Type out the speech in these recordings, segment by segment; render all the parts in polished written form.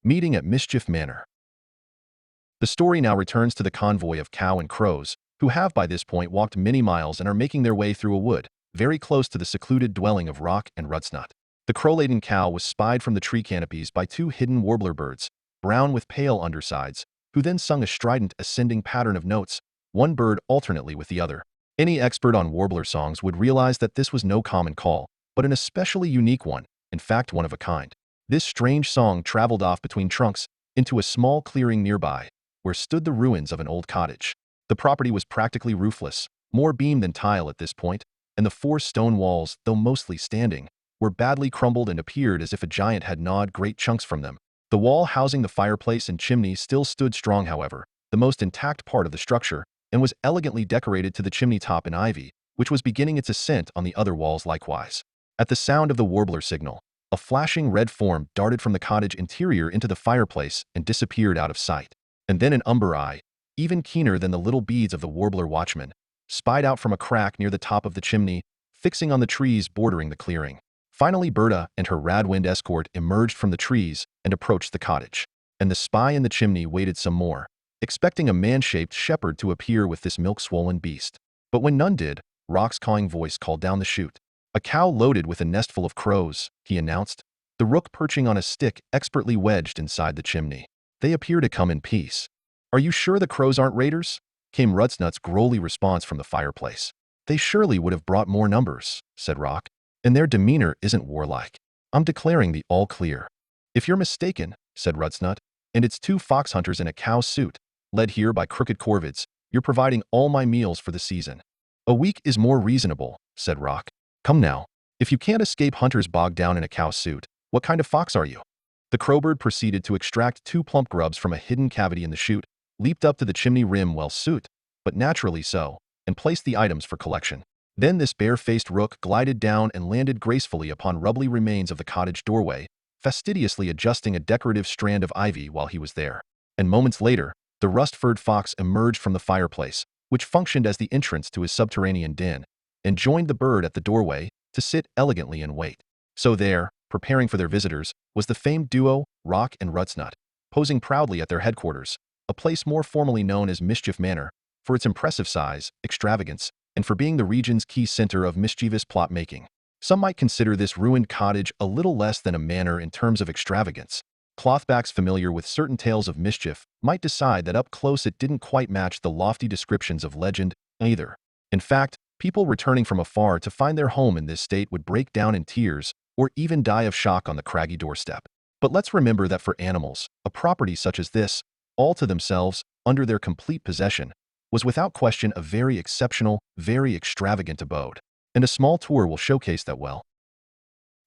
Meeting at Mischief Manor. The story now returns to the convoy of cow and crows, who have by this point walked many miles and are making their way through a wood, very close to the secluded dwelling of Rock and Rutsnut. The crow-laden cow was spied from the tree canopies by two hidden warbler birds, brown with pale undersides, who then sung a strident ascending pattern of notes, one bird alternately with the other. Any expert on warbler songs would realize that this was no common call, but an especially unique one, in fact one of a kind. This strange song traveled off between trunks into a small clearing nearby, where stood the ruins of an old cottage. The property was practically roofless, more beam than tile at this point, and the four stone walls, though mostly standing, were badly crumbled and appeared as if a giant had gnawed great chunks from them. The wall housing the fireplace and chimney still stood strong, however, the most intact part of the structure, and was elegantly decorated to the chimney top in ivy, which was beginning its ascent on the other walls likewise. At the sound of the warbler signal, a flashing red form darted from the cottage interior into the fireplace and disappeared out of sight. And then an umber eye, even keener than the little beads of the warbler watchman, spied out from a crack near the top of the chimney, fixing on the trees bordering the clearing. Finally, Berta and her Radwind escort emerged from the trees and approached the cottage. And the spy in the chimney waited some more, expecting a man-shaped shepherd to appear with this milk-swollen beast. But when none did, Rock's cawing voice called down the chute. "A cow loaded with a nestful of crows," he announced, the rook perching on a stick expertly wedged inside the chimney. "They appear to come in peace." "Are you sure the crows aren't raiders?" came Rutsnut's growly response from the fireplace. "They surely would have brought more numbers," said Rock, "and their demeanor isn't warlike. I'm declaring the all clear." "If you're mistaken," said Rutsnut, "and it's two fox hunters in a cow suit, led here by crooked corvids, you're providing all my meals for the season." "A week is more reasonable," said Rock. "Come now, if you can't escape hunters bogged down in a cow suit, what kind of fox are you?" The crowbird proceeded to extract two plump grubs from a hidden cavity in the chute, leaped up to the chimney rim well suit, but naturally so, and placed the items for collection. Then this bare-faced rook glided down and landed gracefully upon rubbly remains of the cottage doorway, fastidiously adjusting a decorative strand of ivy while he was there. And moments later, the rust-furred fox emerged from the fireplace, which functioned as the entrance to his subterranean den, and joined the bird at the doorway to sit elegantly and wait. So there, preparing for their visitors, was the famed duo, Rock and Rutsnut, posing proudly at their headquarters, a place more formally known as Mischief Manor, for its impressive size, extravagance, and for being the region's key center of mischievous plot-making. Some might consider this ruined cottage a little less than a manor in terms of extravagance. Clothbacks familiar with certain tales of mischief might decide that up close it didn't quite match the lofty descriptions of legend either. In fact, people returning from afar to find their home in this state would break down in tears or even die of shock on the craggy doorstep. But let's remember that for animals, a property such as this, all to themselves, under their complete possession, was without question a very exceptional, very extravagant abode. And a small tour will showcase that well.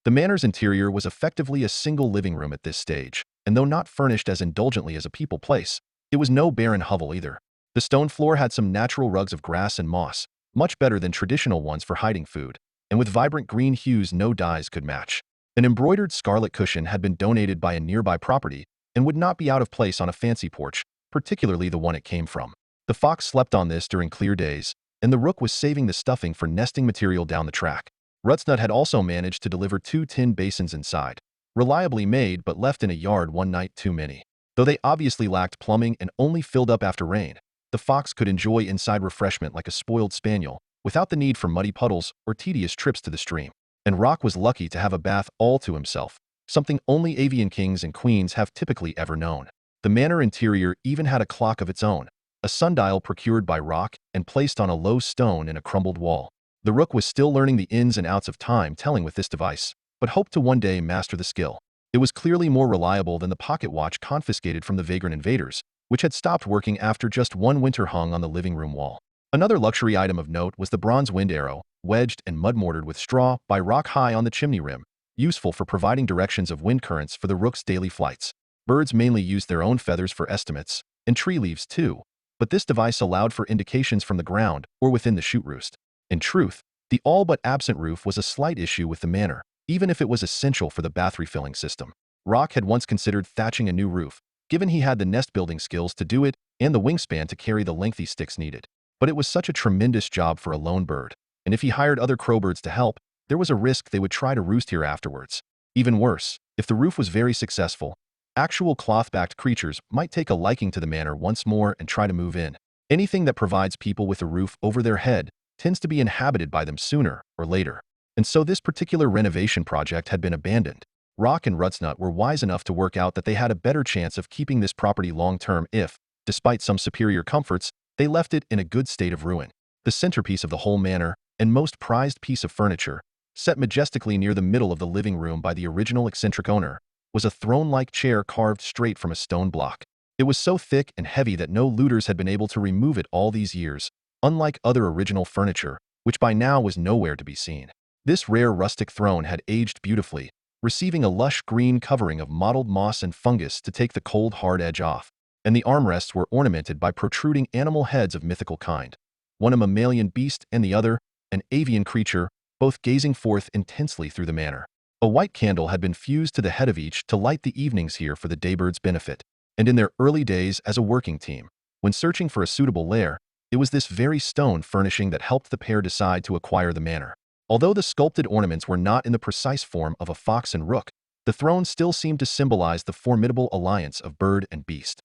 The manor's interior was effectively a single living room at this stage, and though not furnished as indulgently as a people place, it was no barren hovel either. The stone floor had some natural rugs of grass and moss, much better than traditional ones for hiding food, and with vibrant green hues no dyes could match. An embroidered scarlet cushion had been donated by a nearby property and would not be out of place on a fancy porch, particularly the one it came from. The fox slept on this during clear days, and the rook was saving the stuffing for nesting material down the track. Rutsnut had also managed to deliver two tin basins inside, reliably made but left in a yard one night too many. Though they obviously lacked plumbing and only filled up after rain, the fox could enjoy inside refreshment like a spoiled spaniel, without the need for muddy puddles or tedious trips to the stream. And Rock was lucky to have a bath all to himself, something only avian kings and queens have typically ever known. The manor interior even had a clock of its own, a sundial procured by Rock and placed on a low stone in a crumbled wall. The rook was still learning the ins and outs of time telling with this device, but hoped to one day master the skill. It was clearly more reliable than the pocket watch confiscated from the vagrant invaders, which had stopped working after just one winter hung on the living room wall. Another luxury item of note was the bronze wind arrow, wedged and mud-mortared with straw by Rock high on the chimney rim, useful for providing directions of wind currents for the rook's daily flights. Birds mainly used their own feathers for estimates, and tree leaves too, but this device allowed for indications from the ground or within the chute roost. In truth, the all but absent roof was a slight issue with the manor, even if it was essential for the bath refilling system. Rock had once considered thatching a new roof, given he had the nest-building skills to do it and the wingspan to carry the lengthy sticks needed. But it was such a tremendous job for a lone bird, and if he hired other crowbirds to help, there was a risk they would try to roost here afterwards. Even worse, if the roof was very successful, Actual cloth-backed creatures might take a liking to the manor once more and try to move in. Anything that provides people with a roof over their head tends to be inhabited by them sooner or later. And so this particular renovation project had been abandoned. Rock and Rutsnut were wise enough to work out that they had a better chance of keeping this property long-term if, despite some superior comforts, they left it in a good state of ruin. The centerpiece of the whole manor, and most prized piece of furniture, set majestically near the middle of the living room by the original eccentric owner, was a throne-like chair carved straight from a stone block. It was so thick and heavy that no looters had been able to remove it all these years, unlike other original furniture, which by now was nowhere to be seen. This rare rustic throne had aged beautifully, receiving a lush green covering of mottled moss and fungus to take the cold, hard edge off, and the armrests were ornamented by protruding animal heads of mythical kind, one a mammalian beast and the other an avian creature, both gazing forth intensely through the manor. A white candle had been fused to the head of each to light the evenings here for the daybirds' benefit, and in their early days as a working team, when searching for a suitable lair, it was this very stone furnishing that helped the pair decide to acquire the manor. Although the sculpted ornaments were not in the precise form of a fox and rook, the throne still seemed to symbolize the formidable alliance of bird and beast.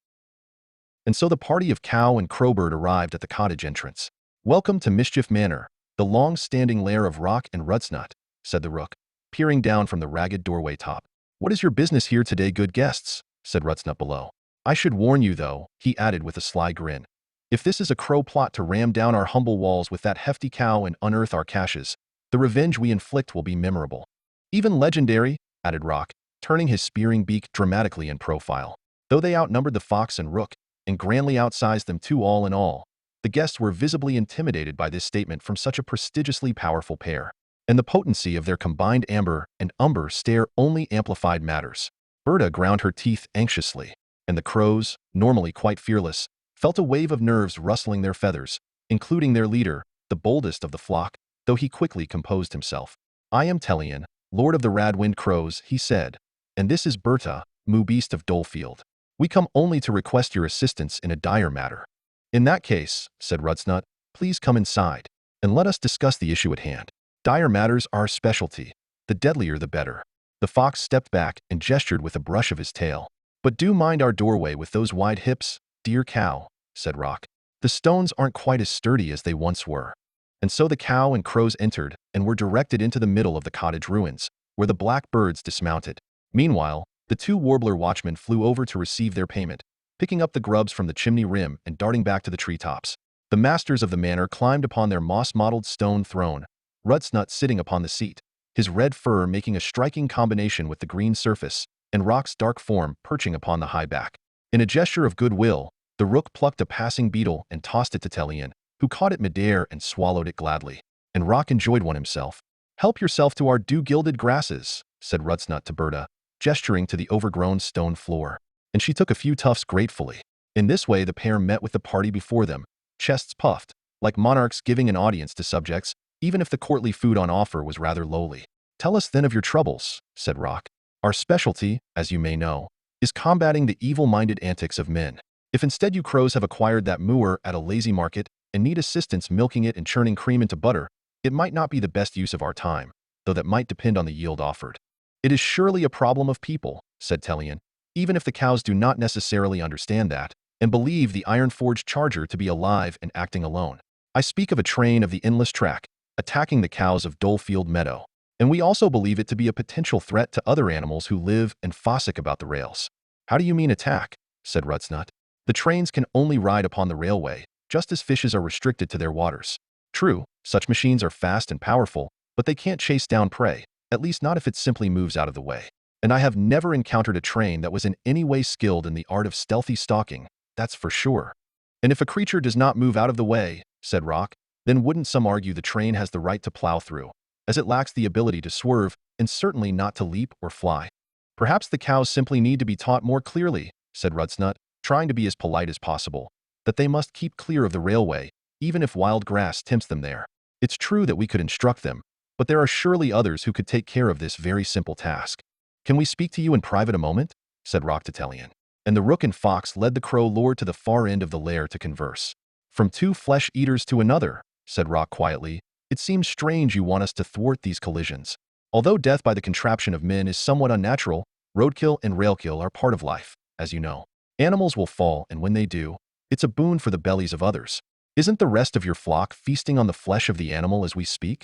And so the party of cow and crowbird arrived at the cottage entrance. "Welcome to Mischief Manor, the long-standing lair of Rock and Rutsnut," said the rook, peering down from the ragged doorway top. "What is your business here today, good guests?" said Rutsnut below. "I should warn you, though," he added with a sly grin. "If this is a crow plot to ram down our humble walls with that hefty cow and unearth our caches, the revenge we inflict will be memorable. Even legendary," added Rock, turning his spearing beak dramatically in profile. Though they outnumbered the fox and rook, and grandly outsized them too all in all, the guests were visibly intimidated by this statement from such a prestigiously powerful pair, and the potency of their combined amber and umber stare only amplified matters. Berta ground her teeth anxiously, and the crows, normally quite fearless, felt a wave of nerves rustling their feathers, including their leader, the boldest of the flock, though he quickly composed himself. "I am Telian, Lord of the Radwind Crows," he said, "and this is Berta, Moo Beast of Dolefield. We come only to request your assistance in a dire matter." "In that case," said Rutsnut, "please come inside, and let us discuss the issue at hand. Dire matters are our specialty. The deadlier the better." The fox stepped back and gestured with a brush of his tail. "But do mind our doorway with those wide hips, dear cow," said Rock. "The stones aren't quite as sturdy as they once were." And so the cow and crows entered and were directed into the middle of the cottage ruins, where the black birds dismounted. Meanwhile, the two warbler watchmen flew over to receive their payment, picking up the grubs from the chimney rim and darting back to the treetops. The masters of the manor climbed upon their moss-mottled stone throne, Rutsnut sitting upon the seat, his red fur making a striking combination with the green surface, and Rock's dark form perching upon the high back. In a gesture of goodwill, the rook plucked a passing beetle and tossed it to Telian, who caught it midair and swallowed it gladly. And Rock enjoyed one himself. "Help yourself to our dew-gilded grasses," said Rutsnut to Berta, gesturing to the overgrown stone floor. And she took a few tufts gratefully. In this way the pair met with the party before them, chests puffed, like monarchs giving an audience to subjects, even if the courtly food on offer was rather lowly. "Tell us then of your troubles," said Rock. "Our specialty, as you may know, is combating the evil-minded antics of men. If instead you crows have acquired that moor at a lazy market and need assistance milking it and churning cream into butter, it might not be the best use of our time, though that might depend on the yield offered." "It is surely a problem of people," said Telian, "even if the cows do not necessarily understand that, and believe the iron-forged charger to be alive and acting alone. I speak of a train of the endless track, attacking the cows of Dolefield Meadow, and we also believe it to be a potential threat to other animals who live and fossick about the rails." "How do you mean attack?" said Rutsnut. "The trains can only ride upon the railway, just as fishes are restricted to their waters. True, such machines are fast and powerful, but they can't chase down prey, at least not if it simply moves out of the way. And I have never encountered a train that was in any way skilled in the art of stealthy stalking, that's for sure." "And if a creature does not move out of the way," said Rock, "then wouldn't some argue the train has the right to plow through, as it lacks the ability to swerve and certainly not to leap or fly?" "Perhaps the cows simply need to be taught more clearly," said Rutsnut, trying to be as polite as possible, "that they must keep clear of the railway, even if wild grass tempts them there. It's true that we could instruct them, but there are surely others who could take care of this very simple task." "Can we speak to you in private a moment?" said Rock to Telian. And the rook and fox led the crow lord to the far end of the lair to converse. "From two flesh-eaters to another," said Rock quietly, "it seems strange you want us to thwart these collisions. Although death by the contraption of men is somewhat unnatural, Roadkill and railkill are part of life, as you know. Animals will fall, and when they do, it's a boon for the bellies of others. Isn't the rest of your flock feasting on the flesh of the animal as we speak?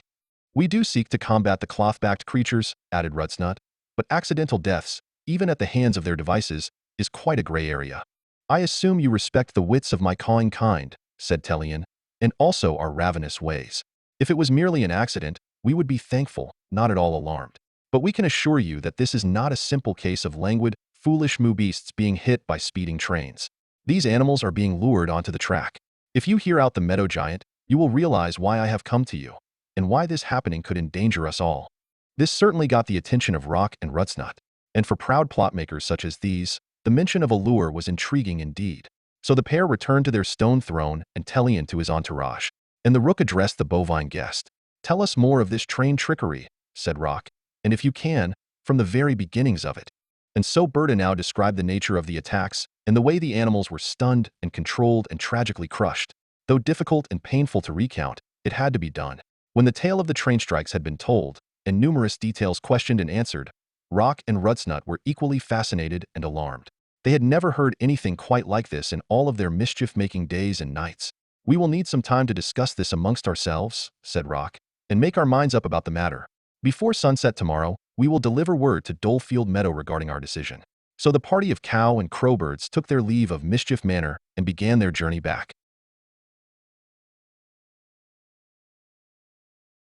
We do seek to combat the cloth-backed creatures, added Rutsnut, but accidental deaths, even at the hands of their devices, is quite a gray area. I assume you respect the wits of my cawing kind, said Telian, and also our ravenous ways. If it was merely an accident, we would be thankful, not at all alarmed. But we can assure you that this is not a simple case of languid, foolish moo beasts being hit by speeding trains. These animals are being lured onto the track. If you hear out the meadow giant, you will realize why I have come to you, and why this happening could endanger us all. This certainly got the attention of Rock and Rutsnut, and for proud plotmakers such as these, the mention of a lure was intriguing indeed. So the pair returned to their stone throne and Telian to his entourage, and the rook addressed the bovine guest. Tell us more of this train trickery, said Rock, and if you can, from the very beginnings of it. And so Berta now described the nature of the attacks and the way the animals were stunned and controlled and tragically crushed. Though difficult and painful to recount, it had to be done. When the tale of the train strikes had been told, and numerous details questioned and answered, Rock and Rutsnut were equally fascinated and alarmed. They had never heard anything quite like this in all of their mischief-making days and nights. We will need some time to discuss this amongst ourselves, said Rock, and make our minds up about the matter. Before sunset tomorrow, we will deliver word to Dolefield Meadow regarding our decision. So the party of cow and crowbirds took their leave of Mischief Manor and began their journey back.